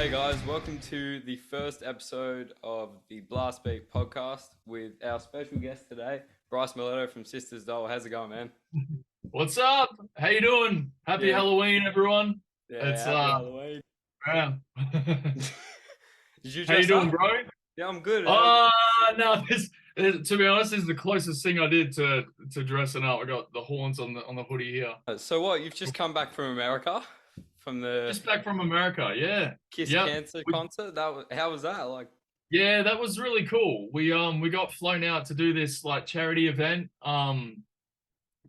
Hey guys, welcome to the first episode of the Blastbeat podcast with our special guest today, Bryce Mileto from Sisters Doll. How's it going, man? What's up? How you doing? Happy Yeah, Halloween, everyone. yeah, It's happy Halloween. yeah. Did you How you dress doing, up? bro? Yeah, I'm good. No, to be honest, this is the closest thing I did to dressing up. I got the horns on the hoodie here. So what, you've just come back from America? From the Just back from America, yeah. Kiss Yep. Cancer We, concert? How was that? Like, yeah, that was really cool. We got flown out to do this like charity event. And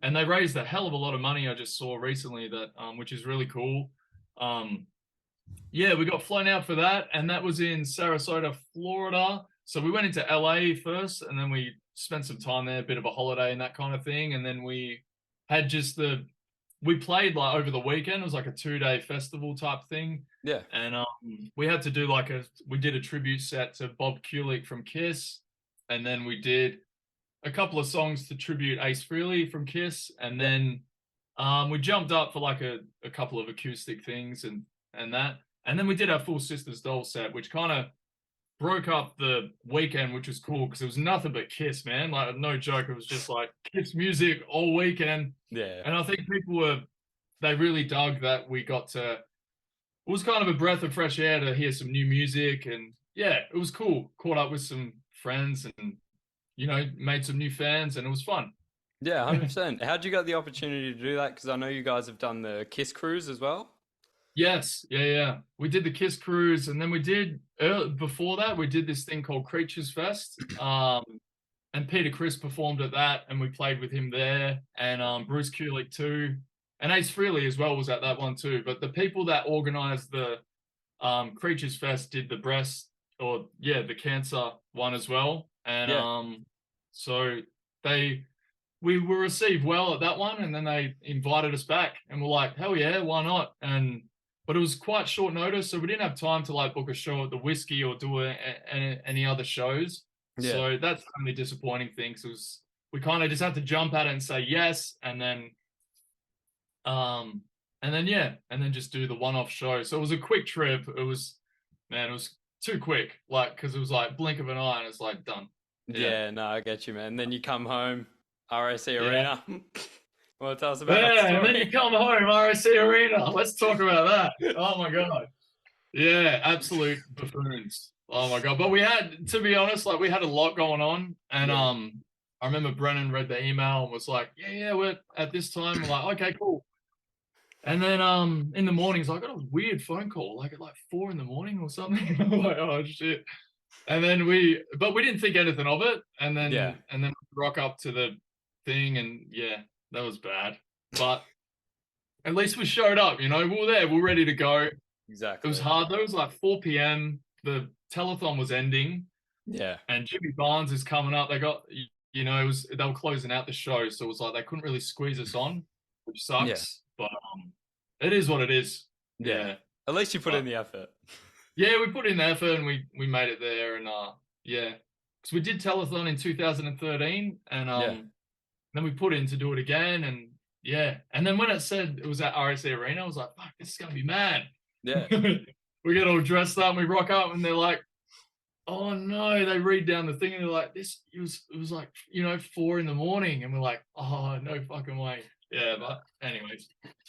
they raised a hell of a lot of money. I just saw recently that which is really cool. Um, Yeah, we got flown out for that, and that was in Sarasota, Florida. So we went into LA first, and then we spent some time there, a bit of a holiday and that kind of thing. And then we had we played like over the weekend. It was like a 2-day festival type thing. yeah, And we had to do we did a tribute set to Bob Kulick from Kiss. And then we did a couple of songs to tribute Ace Frehley from Kiss. And then we jumped up for like a couple of acoustic things and that. And then we did our full Sisters Doll set, which kind of broke up the weekend, which was cool because it was nothing but Kiss, man. Like, no joke. It was just like Kiss music all weekend. yeah. And I think they really dug that we got it was kind of a breath of fresh air to hear some new music. And yeah, it was cool. Caught up with some friends and, made some new fans, and it was fun. Yeah, 100%. How'd you get the opportunity to do that? Because I know you guys have done the Kiss cruise as well. Yes, yeah. We did the Kiss cruise, and then before that, we did this thing called Creatures Fest. And Peter Criss performed at that, and we played with him there, and Bruce Kulick too, and Ace Frehley as well was at that one too. But the people that organized the Creatures Fest did the cancer one as well, and Yeah. so we were received well at that one, and then they invited us back, and we're like, hell yeah, why not? But it was quite short notice, so we didn't have time to like book a show at the Whiskey or do any other shows. Yeah. So that's the only disappointing thing. So we kind of just had to jump at it and say yes, and then just do the one-off show. So it was a quick trip. It was too quick, like because it was like blink of an eye and it's like done. Yeah, no, I get you, man. And then you come home, RSC Yeah. Arena. Well, tell us about that Yeah, and story. then you come home, RSC Arena. Let's talk about that. Oh my god. Yeah, absolute buffoons. Oh my god. But we had, to be honest, like we had a lot going on. And Yeah. I remember Brennan read the email and was like, yeah, we're at this time. We're like, okay, cool. And then in the mornings, I got a weird phone call, like at like 4 a.m. or something. I'm like, oh shit. And then we didn't think anything of it. And then Yeah. we rock up to the thing, and yeah, that was bad. But at least we showed up, we were there, we were ready to go. Exactly. It was hard though. It was like 4 p.m. The telethon was ending. Yeah. And Jimmy Barnes is coming up. They got, they were closing out the show. So it was like they couldn't really squeeze us on, which sucks. Yeah. But it is what it is. Yeah. At least you put in the effort. Yeah, we put in the effort and we made it there. And yeah. Because we did telethon in 2013. And then we put in to do it again. And yeah. And then when it said it was at RSC Arena, I was like, fuck, this is going to be mad. Yeah. We get all dressed up and we rock up and they're like, oh no, they read down the thing and they're like, it was like, 4 a.m. and we're like, oh, no fucking way. Yeah, but anyways.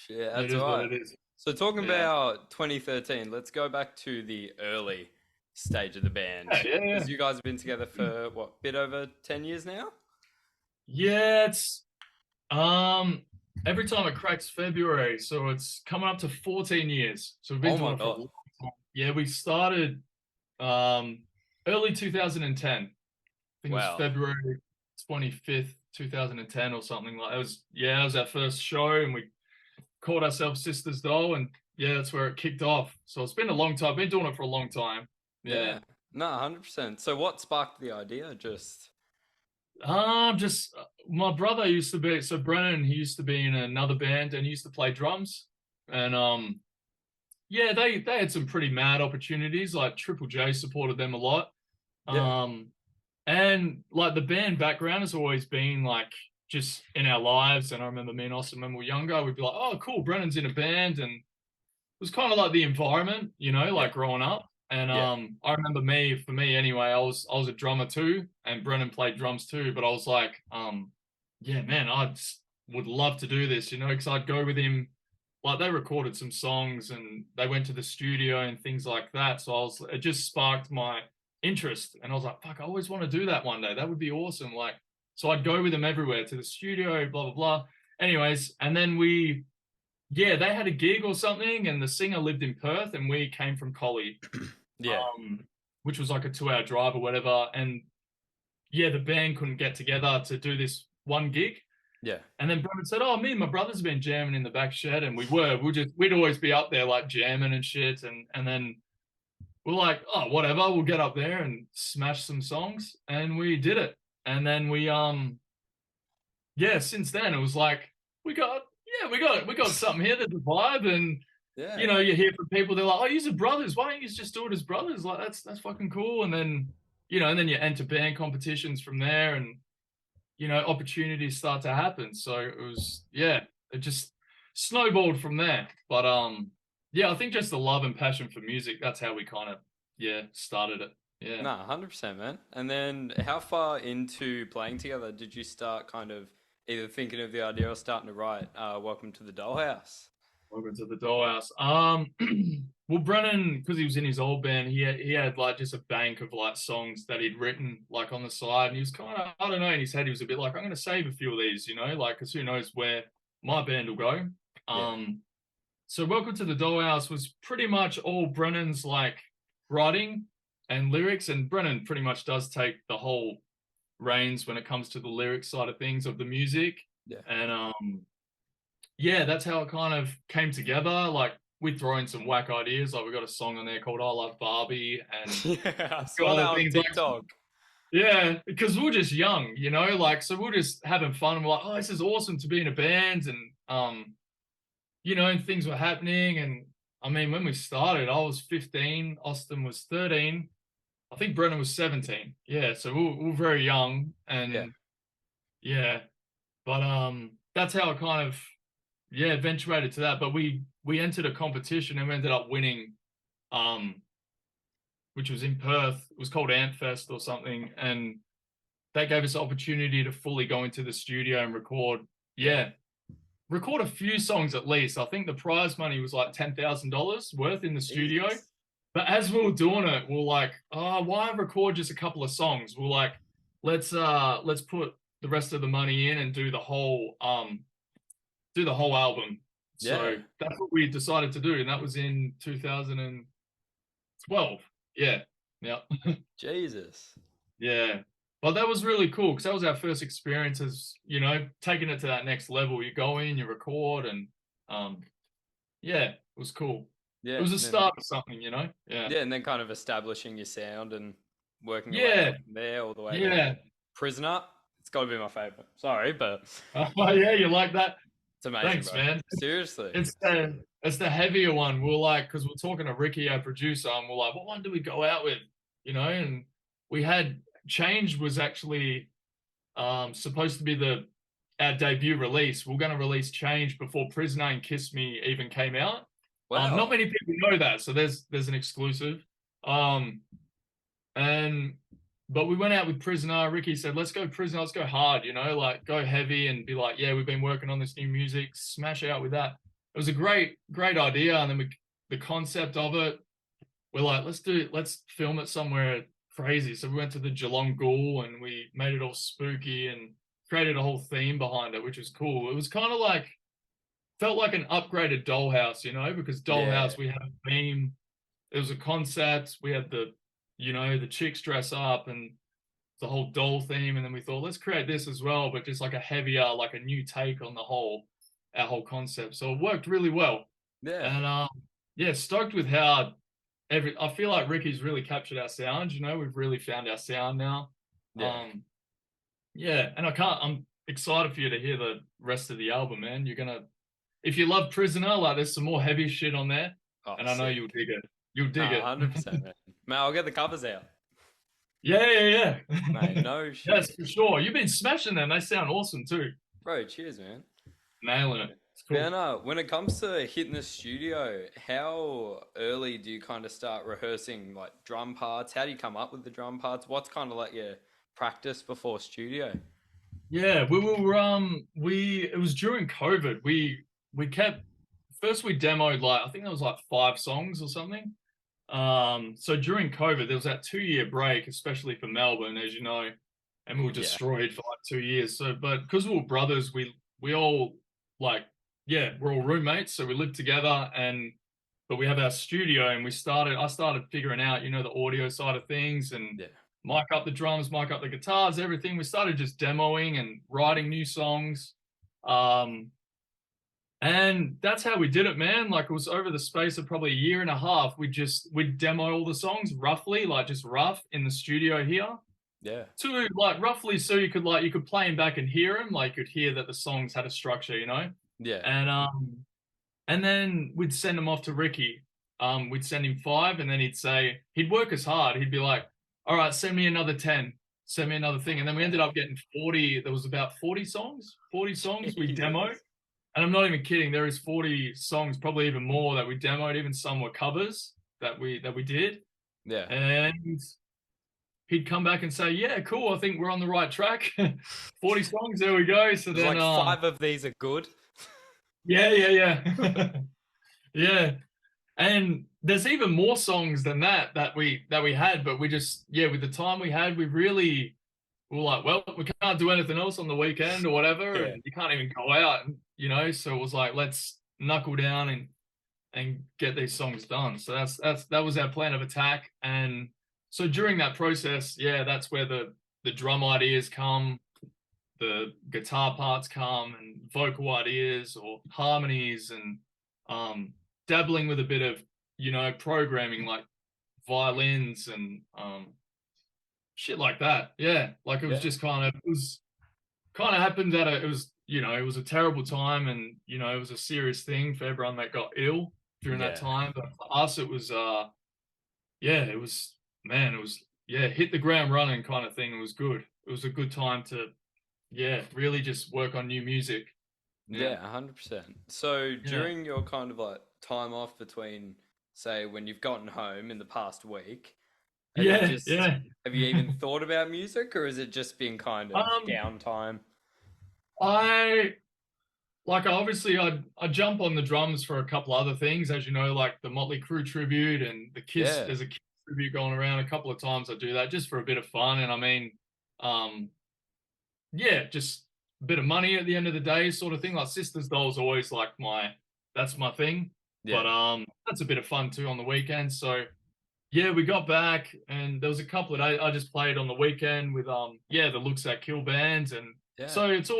Yeah, that's all right. What it is. So talking about 2013, let's go back to the early stage of the band. Yeah. Because you guys have been together for what, bit over 10 years now? Yeah, it's every time it cracks February, so it's coming up to 14 years. So we've been doing it for a long time. Yeah, we started early 2010. I think it was February 25th, 2010 or something like that. It was our first show, and we called ourselves Sisters Doll, and yeah, that's where it kicked off. So it's been a long time. I've been doing it for a long time. Yeah. No, 100%. So what sparked the idea? Just my brother used to be, so Brennan, he used to be in another band and he used to play drums. And yeah, they had some pretty mad opportunities. Like Triple J supported them a lot. Yeah. And like the band background has always been like just in our lives. And I remember me and Austin, when we were younger, we'd be like, oh, cool, Brennan's in a band. And was kind of like the environment, you know, Yeah. like growing up. And Yeah. I remember for me anyway, I was a drummer too, and Brennan played drums too. But I was like, yeah, man, would love to do this, you know, because I'd go with him. Like they recorded some songs and they went to the studio and things like that. So it just sparked my interest, and I was like, fuck, I always want to do that one day. That would be awesome. Like, so I'd go with them everywhere to the studio, blah blah blah. Anyways, and then yeah, they had a gig or something, and the singer lived in Perth, and we came from Collie, Yeah. which was like a 2 hour drive or whatever. And yeah, the band couldn't get together to do this one gig. Yeah. And then Brendan said, "Oh, me and my brothers have been jamming in the back shed, and we'd always be up there like jamming and shit." And then we're like, "Oh, whatever, we'll get up there and smash some songs," and we did it. And then yeah, since then it was like we got something here that's a vibe. And Yeah. you know, you hear from people, they're like, "Oh, you're brothers. Why don't you just do it as brothers?" Like that's fucking cool. And then and then you enter band competitions from there, and opportunities start to happen. So it just snowballed from there. But yeah, I think just the love and passion for music, that's how we kind of started it. Yeah. No, 100%, man. And then how far into playing together did you start kind of either thinking of the idea or starting to write Welcome to the Dollhouse? Welcome to the Dollhouse. Well, Brennan, because he was in his old band, he had like just a bank of like songs that he'd written like on the side, and he was kind of, I don't know, in his head he was a bit like, I'm going to save a few of these, like because who knows where my band will go. So Welcome to the Dollhouse was pretty much all Brennan's like writing and lyrics, and Brennan pretty much does take the whole reins when it comes to the lyrics side of things of the music. Yeah. And yeah, that's how it kind of came together. Like we'd throw in some whack ideas. Like we got a song on there called "I Love Barbie," and Yeah, I saw that on TikTok. Yeah, because we're just young, like so we're just having fun. And we're like, oh, this is awesome to be in a band, and and things were happening. And I mean, when we started, I was 15, Austin was 13, I think Brennan was 17. Yeah, so we were very young, and yeah, but that's how it kind of eventuated to that. But we entered a competition and we ended up winning, which was in Perth. It was called Ampfest or something, and that gave us the opportunity to fully go into the studio and record. Record a few songs at least. I think the prize money was like $10,000 worth in the studio. Jesus. But as we were doing it, we're like, oh, why record just a couple of songs? We're like, let's put the rest of the money in and do the whole album. So that's what we decided to do, and that was in 2012. Yeah. Jesus. Yeah. But that was really cool because that was our first experience as, taking it to that next level. You go in, you record, and it was cool. Yeah. It was a start of something, Yeah. Yeah, and then kind of establishing your sound and working your way from there all the way to Prisoner. It's got to be my favorite. Sorry, but oh yeah, you like that? It's amazing. Thanks, bro. man. Seriously. It's the heavier one. We're like, because we're talking to Ricky, our producer, and we're like, what one do we go out with? And we had Change was actually supposed to be our debut release. We're going to release Change before Prisoner and Kiss Me even came out. Wow. Not many people know that, so there's an exclusive. But we went out with Prisoner. Ricky said, let's go Prisoner, let's go hard, like go heavy and be like, yeah, we've been working on this new music, smash out with that. It was a great idea. And then the concept of it, we're like, let's film it somewhere crazy. So we went to the Geelong Ghoul and we made it all spooky and created a whole theme behind it, which was cool. It was kind of like, felt like an upgraded Dollhouse, because Dollhouse, we had a theme. It was a concept. We had the chicks dress up and the whole doll theme. And then we thought, let's create this as well, but just like a heavier, like a new take on our whole concept. So it worked really well. Yeah. And stoked with how I feel like Ricky's really captured our sound. We've really found our sound now. And I'm excited for you to hear the rest of the album, man. If you love Prisoner, like there's some more heavy shit on there, and I know you'll dig it. You'll dig it. 100%, man. Man, I'll get the covers out. Yeah. Mate, no shit. Yes, for sure. You've been smashing them. They sound awesome too. Bro, cheers, man. Nailing it. It's cool. When it comes to hitting the studio, how early do you kind of start rehearsing like drum parts? How do you come up with the drum parts? What's kind of like your practice before studio? Yeah, we it was during COVID. We kept first we demoed like I think there was like 5 songs or something. So during COVID, there was that 2 year break, especially for Melbourne, as you know, and we were Yeah, destroyed for like 2 years. So, but because we were brothers, we all like, yeah, we're all roommates, so we lived together, and but we have our studio, and I started figuring out, the audio side of things, and yeah, mic up the drums, mic up the guitars, everything. We started just demoing and writing new songs. Um, and that's how we did it, man. Like it was over the space of probably a year and a half. We'd demo all the songs roughly, like just rough in the studio here. yeah, To like roughly so you could play them back and hear them, like you'd hear that the songs had a structure, yeah, And then we'd send them off to Ricky. We'd send him 5, and then he'd work us hard. He'd be like, all right, send me another 10, send me another thing. And then we ended up getting 40. There was about 40 songs we demoed. Jesus. And I'm not even kidding. There is 40 songs, probably even more that we demoed. Even some were covers that we did. Yeah. And he'd come back and say, "Yeah, cool. I think we're on the right track. 40 songs. There we go." So There's then, like 5 of these are good. yeah. Yeah. And there's even more songs than that we had, but we just, yeah, with the time we had, we were like, well, we can't do anything else on the weekend or whatever, Yeah, and you can't even go out, so it was like, let's knuckle down and get these songs done. So that was our plan of attack. And so during that process, yeah, that's where the drum ideas come, the guitar parts come, and vocal ideas or harmonies, and dabbling with a bit of programming like violins and shit like that. Yeah, like it was yeah, just kind of happened that it was a terrible time, and it was a serious thing for everyone that got ill during that yeah, time. But for us, it was yeah, it was, man, it was, yeah, hit the ground running kind of thing. It was good. It was a good time to, yeah, really just work on new music. Yeah. yeah, 100%. So Yeah. during your kind of like time off between, say, when you've gotten home in the past week, has it Yeah, just, yeah. have you even thought about music, or has it just been kind of Um, downtime? I obviously I jump on the drums for a couple other things, as you know, like the Motley Crue tribute and the Kiss. Yeah, There's a Kiss tribute going around a couple of times. I do that just for a bit of fun, and I mean, um, yeah, just a bit of money at the end of the day, sort of thing. Like Sisters Doll's always like that's my thing, but yeah, that's a bit of fun too on the weekend. So yeah, we got back, and there was a couple of days I just played on the weekend with yeah, the Looks That Kill bands, and yeah. so it's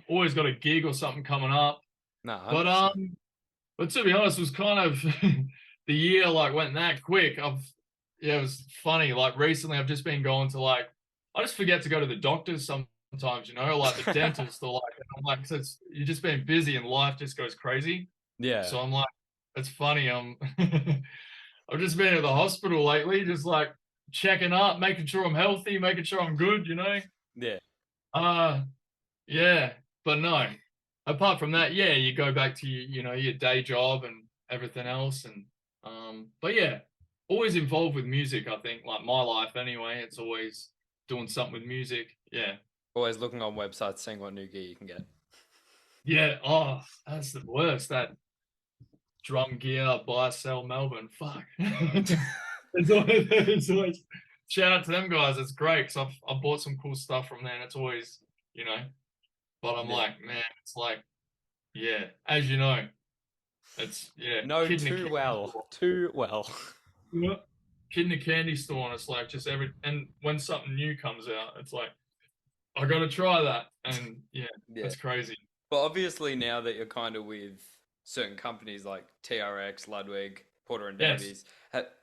always got a gig or something coming up. No, But 100%. to be honest, it was kind of the year like went that quick. Yeah, it was funny. Like recently I've just been going to like I just forget to go to the doctors sometimes, like the dentist, or like I'm like, 'cause you're just being busy and life just goes crazy. Yeah, So I'm like, it's funny. I've just been at the hospital lately, just like checking up, making sure I'm healthy, making sure I'm good. yeah, Uh yeah, but no. Apart from that, yeah, you go back to your day job and everything else, and but yeah, always involved with music. I think, like my life anyway, it's always doing something with music. Yeah, always looking on websites, seeing what new gear you can get. yeah. Oh, that's the worst. That drum gear buy sell Melbourne. Fuck. It's always shout out to them guys. It's great because I've bought some cool stuff from there, and it's always you know. But I'm Yeah, like, man, it's like, yeah, as you know, it's yeah, know kid in a too candy well, store. too well. Yeah. Kid in a candy store, and it's like just and when something new comes out, it's like I gotta try that, and yeah, Yeah. that's crazy. But obviously now that you're kind of with certain companies like TRX, Ludwig, Porter and Yes, Davies,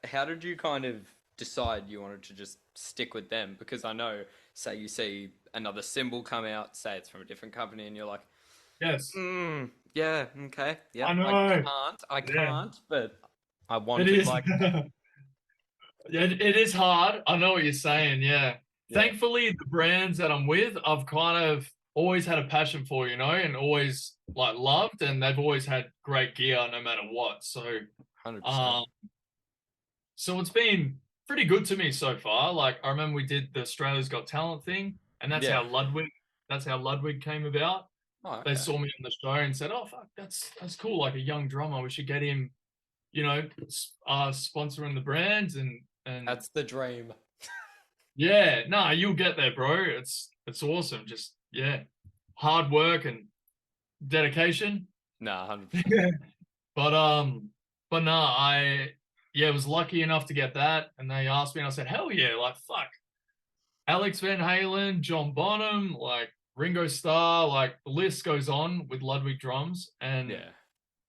how did you kind of decide you wanted to just stick with them? Because I know, say you see another symbol come out, say it's from a different company, and you're like, yes, yeah, okay, I yep, know. I Yeah, can't, but I it want it is. like, Yeah, it is hard. I know what you're saying. Yeah. yeah, Thankfully, the brands that I'm with, I've kind of always had a passion for, you know, and always like loved, and they've always had great gear no matter what. So, 100%. um, so it's been pretty good to me so far. Like I remember we did the Australia's Got Talent thing, and Yeah. that's how Ludwig came about. Oh, They okay. saw me on the show and said, "Oh fuck, that's cool. Like a young drummer, we should get him, you know, sponsoring the brands and That's the dream. yeah, nah, you'll get there, bro. It's awesome. Just yeah, hard work and dedication. Nah, 100%. But nah, I yeah was lucky enough to get that, and they asked me, and I said, hell yeah, like fuck, Alex Van Halen, John Bonham, like Ringo Starr, like the list goes on with Ludwig drums, and Yeah.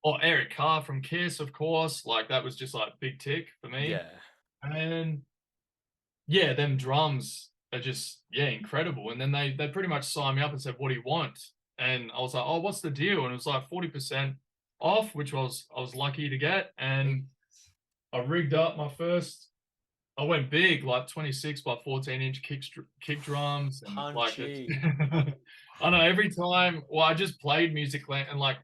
or Eric Carr from Kiss, of course, like that was just like big tick for me, Yeah. and yeah, them drums are just yeah incredible. And then they pretty much signed me up and said, "What do you want?" And I was like, "Oh, what's the deal?" And it was like 40% off, which I was lucky to get. And I rigged up my first. I went big, like 26 by 14-inch kick drums, and like it's. Punchy. I know every time. Well, I just played music and like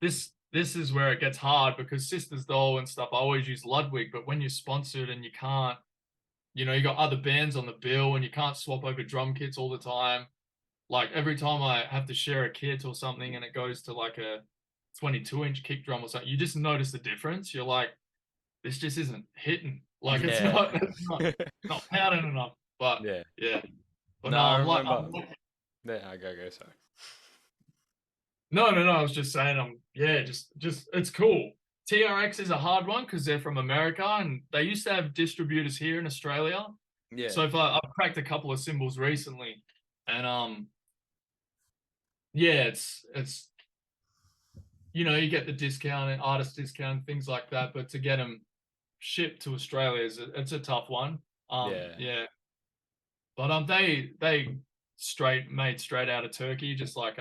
this is where it gets hard because Sisters Doll and stuff. I always use Ludwig, but when you're sponsored and you can't you know, you got other bands on the bill and you can't swap over drum kits all the time. Like every time I have to share a kit or something and it goes to like a 22-inch kick drum or something, you just notice the difference. You're like, this just isn't hitting. Like Yeah. it's not pounding enough. But Yeah. yeah. But No, no, I I'm remember. like There, I go, sorry. no, no, no. I was just saying yeah, just it's cool. TRX is a hard one because they're from America and they used to have distributors here in Australia. Yeah. So if I've cracked a couple of cymbals recently, and yeah, it's you know you get the discount and artist discount things like that, but to get them shipped to Australia it's a tough one. Yeah. Yeah, but they straight out of Turkey, just like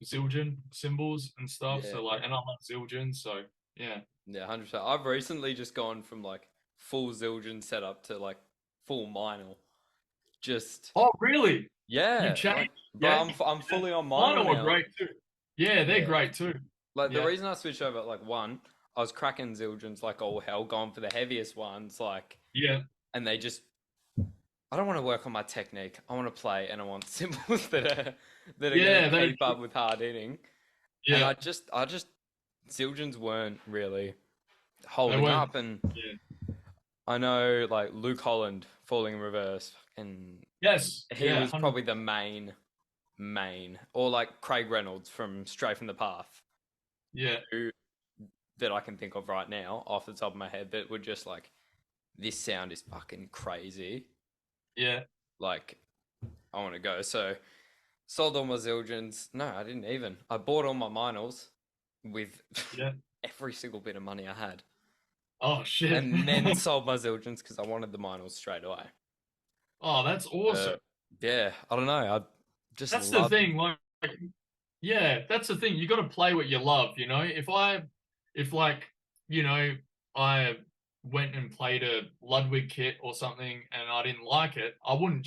Zildjian cymbals and stuff. Yeah. So like, and I love Zildjian, so yeah. Yeah, 100%. I've recently just gone from like full Zildjian setup to like full Minor. Just Oh really? You've yeah, changed? like bro, Yeah, I'm fully on mine Minor are now. great too. Yeah, they're Yeah. great too. Like the Yeah, reason I switched over, like one, I was cracking Zildjians like all hell, going for the heaviest ones, like, yeah, and they just, I don't want to work on my technique. I want to play, and I want symbols that are gonna yeah. They keep up with hard hitting. And yeah I just, Zildjians weren't really they holding weren't. up, and Yeah. I know like Luke Holland falling in reverse, and Yes. he Yeah. was probably the main, or like Craig Reynolds from Straight from the Path, Yeah. who that I can think of right now off the top of my head that would just like, this sound is fucking crazy. Yeah. Like, I want to go. So, sold all my Zildjians. No, I didn't even. I bought all my Minors with Yeah. every single bit of money I had. Oh shit. And then sold my Zildjians because I wanted the Minors straight away. Oh, that's awesome. Yeah, I don't know. I just That's the love. thing. Like, yeah, that's the thing. You got to play what you love. You know, if like, you know, I went and played a Ludwig kit or something and I didn't like it, I wouldn't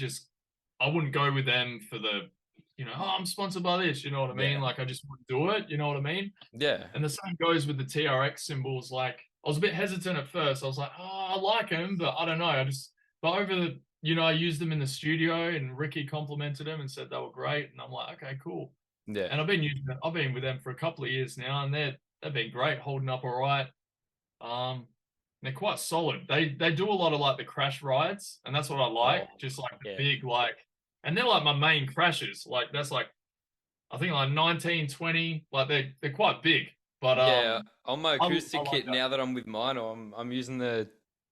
go with them for the, you know, oh, I'm sponsored by this. You know what I mean? Yeah, Like, I just wouldn't do it. You know what I mean? yeah, And the same goes with the TRX symbols. Like, I was a bit hesitant at first. I was like, oh, I like them, but I don't know. But over the, you know, I used them in the studio and Ricky complimented them and said they were great. And I'm like, okay, cool. yeah. And I've been with them for a couple of years now and they've been great, holding up all right. They're quite solid. They do a lot of like the crash rides, and that's what I like. Oh, Just like the yeah, big, like, and they're like my main crashes. Like, that's like, I think like 19, 20, like they're quite big. But yeah. On my I acoustic like kit that. now that I'm with mine, I'm using the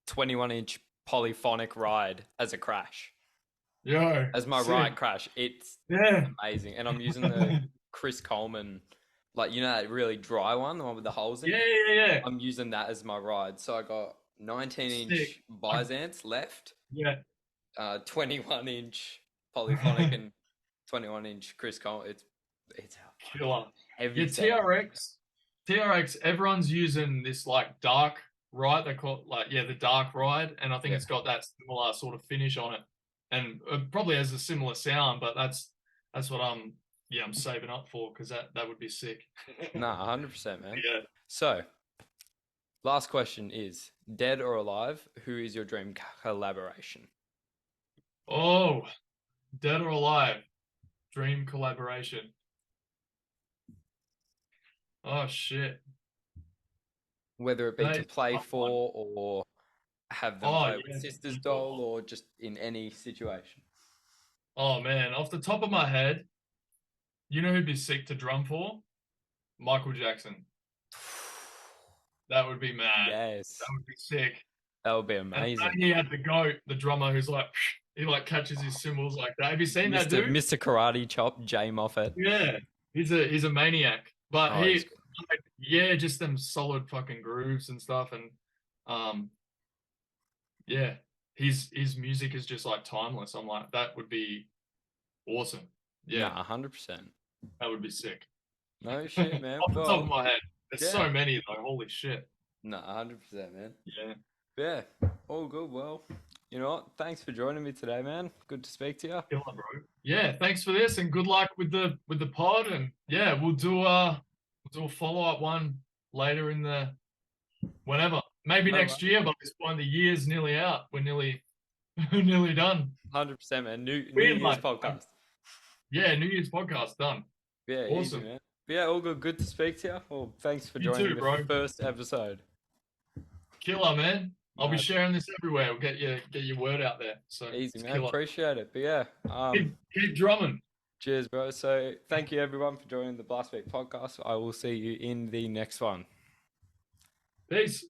21-inch polyphonic ride as a crash, Yo, as my sick. ride crash. It's Yeah. amazing, and I'm using the Chris Coleman, like you know that really dry one, the one with the holes in Yeah, it. yeah, yeah. I'm using that as my ride. So I got Sick. 19-inch I, Byzance left, yeah, 21-inch polyphonic, and 21-inch Chris Coleman. It's a fucking killer. heavy Yeah, setup. TRX, everyone's using this like dark ride. They call it like, yeah, the dark ride. And I think Yeah, it's got that similar sort of finish on it. And it probably has a similar sound, but that's what I'm yeah, I'm saving up for, because that would be sick. Nah, 100%, man. Yeah. So, last question is, dead or alive, who is your dream collaboration? Oh, dead or alive, dream collaboration. Oh shit. Whether it be That to is a play tough one. for or have them Oh play with yeah, for Sister's Doll sure. or just in any situation. Oh man, off the top of my head, you know who'd be sick to drum for? Michael Jackson. That would be mad. That Yes, would be sick. that would be And amazing. then he had the goat, the drummer, who's like, he like catches his cymbals like that. Have you seen that Mr. dude? Mr. Karate Chop, Jay Moffat. Yeah, he's a maniac. But Oh, he's like, yeah, just them solid fucking grooves and stuff, and um, yeah, his music is just like timeless. I'm like, that would be awesome. Yeah, nah, 100%. that would be sick. No shit, man. Off the top of Well, my head, there's yeah, so many though. Holy shit. nah, 100%, man. Yeah. Yeah, all good. Well, you know what? Thanks for joining me today, man. Good to speak to you. Killer, bro. Yeah, thanks for this and good luck with the pod, and yeah, we'll do a follow-up one later in the whenever. Maybe No next year, by this point the year's nearly out. We're nearly we're nearly done. 100%, man. New Weird, Year's like podcast. yeah, New Year's podcast done. Yeah, easy, Awesome. man. Yeah, all good. Good to speak to you. Well, thanks for You joining too, the bro. first episode. Killer, man. I'll be No, sharing this everywhere. We'll get your word out there. So easy, it's man. killer. Appreciate it. But yeah, Keep drumming. cheers, bro. So thank you everyone for joining the Blastbeat podcast. I will see you in the next one. Peace.